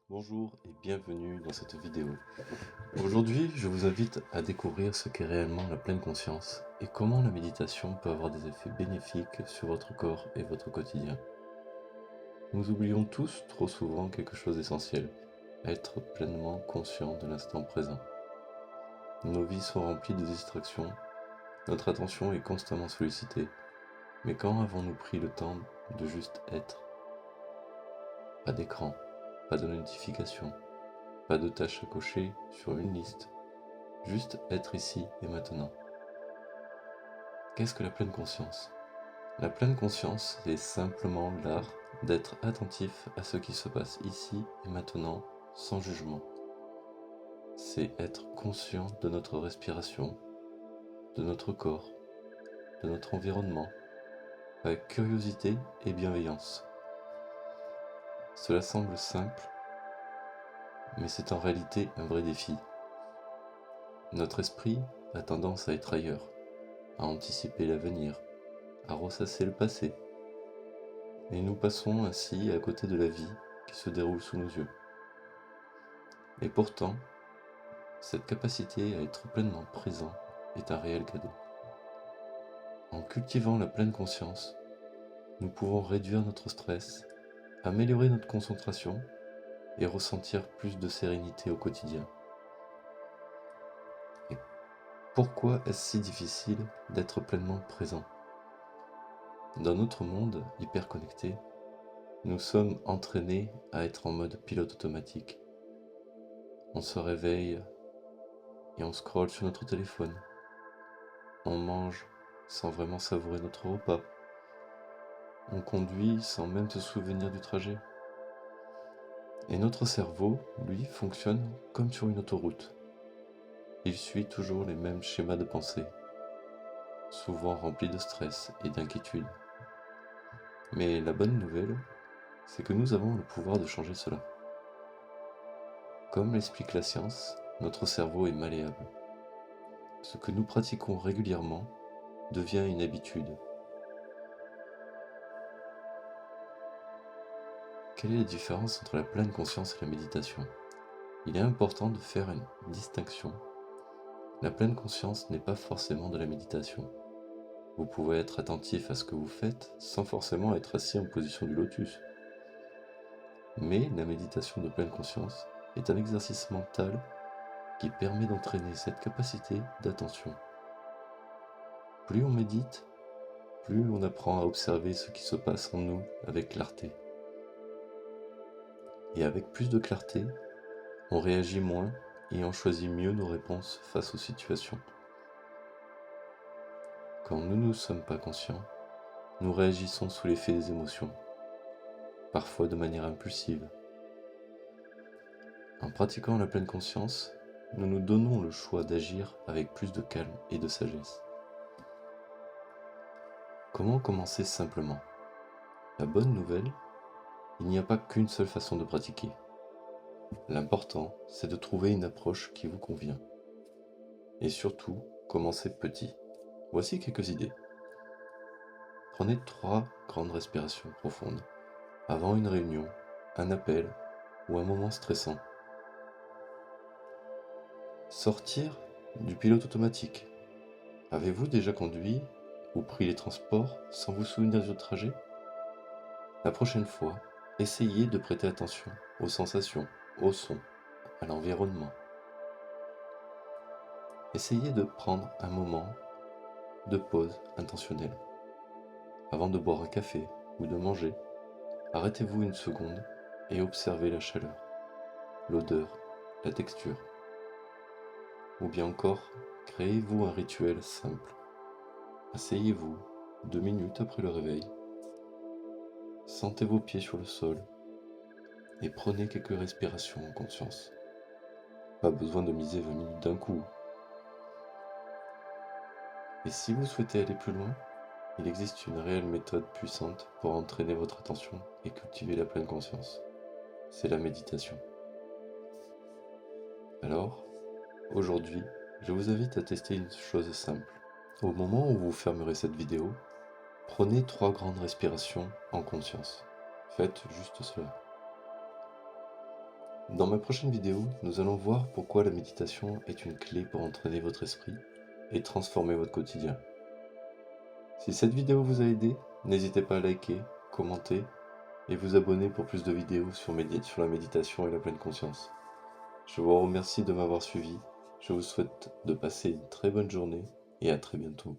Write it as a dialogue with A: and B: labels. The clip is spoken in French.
A: Bonjour et bienvenue dans cette vidéo. Aujourd'hui, je vous invite à découvrir ce qu'est réellement la pleine conscience et comment la méditation peut avoir des effets bénéfiques sur votre corps et votre quotidien. Nous oublions tous trop souvent quelque chose d'essentiel, être pleinement conscient de l'instant présent. Nos vies sont remplies de distractions, notre attention est constamment sollicitée, mais quand avons-nous pris le temps de juste être? Pas d'écran, pas de notification, pas de tâches à cocher sur une liste. Juste être ici et maintenant. Qu'est-ce que la pleine conscience? La pleine conscience est simplement l'art d'être attentif à ce qui se passe ici et maintenant sans jugement. C'est être conscient de notre respiration, de notre corps, de notre environnement, avec curiosité et bienveillance. Cela semble simple, mais c'est en réalité un vrai défi. Notre esprit a tendance à être ailleurs, à anticiper l'avenir, à ressasser le passé. Et nous passons ainsi à côté de la vie qui se déroule sous nos yeux. Et pourtant, cette capacité à être pleinement présent est un réel cadeau. En cultivant la pleine conscience, nous pouvons réduire notre stress, améliorer notre concentration et ressentir plus de sérénité au quotidien. Et pourquoi est-ce si difficile d'être pleinement présent? Dans notre monde hyper connecté, nous sommes entraînés à être en mode pilote automatique. On se réveille et on scrolle sur notre téléphone. On mange sans vraiment savourer notre repas. On conduit sans même se souvenir du trajet. Et notre cerveau, lui, fonctionne comme sur une autoroute. Il suit toujours les mêmes schémas de pensée, souvent remplis de stress et d'inquiétude. Mais la bonne nouvelle, c'est que nous avons le pouvoir de changer cela. Comme l'explique la science, notre cerveau est malléable. Ce que nous pratiquons régulièrement devient une habitude. Quelle est la différence entre la pleine conscience et la méditation? Il est important de faire une distinction. La pleine conscience n'est pas forcément de la méditation. Vous pouvez être attentif à ce que vous faites sans forcément être assis en position du lotus. Mais la méditation de pleine conscience est un exercice mental qui permet d'entraîner cette capacité d'attention. Plus on médite, plus on apprend à observer ce qui se passe en nous avec clarté. Et avec plus de clarté, on réagit moins et on choisit mieux nos réponses face aux situations. Quand nous ne sommes pas conscients, nous réagissons sous l'effet des émotions, parfois de manière impulsive. En pratiquant la pleine conscience, nous nous donnons le choix d'agir avec plus de calme et de sagesse. Comment commencer simplement? La bonne nouvelle, il n'y a pas qu'une seule façon de pratiquer. L'important, c'est de trouver une approche qui vous convient. Et surtout, commencez petit. Voici quelques idées. Prenez 3 grandes respirations profondes avant une réunion, un appel ou un moment stressant. Sortir du pilote automatique. Avez-vous déjà conduit ou pris les transports sans vous souvenir du trajet? La prochaine fois, essayez de prêter attention aux sensations, aux sons, à l'environnement. Essayez de prendre un moment de pause intentionnelle. Avant de boire un café ou de manger, arrêtez-vous une seconde et observez la chaleur, l'odeur, la texture. Ou bien encore, créez-vous un rituel simple. Asseyez-vous 2 minutes après le réveil. Sentez vos pieds sur le sol et prenez quelques respirations en conscience. Pas besoin de miser 20 minutes d'un coup. Et si vous souhaitez aller plus loin, il existe une réelle méthode puissante pour entraîner votre attention et cultiver la pleine conscience. C'est la méditation. Alors, aujourd'hui, je vous invite à tester une chose simple. Au moment où vous fermerez cette vidéo, prenez 3 grandes respirations en conscience. Faites juste cela. Dans ma prochaine vidéo, nous allons voir pourquoi la méditation est une clé pour entraîner votre esprit et transformer votre quotidien. Si cette vidéo vous a aidé, n'hésitez pas à liker, commenter et vous abonner pour plus de vidéos sur la méditation et la pleine conscience. Je vous remercie de m'avoir suivi, je vous souhaite de passer une très bonne journée et à très bientôt.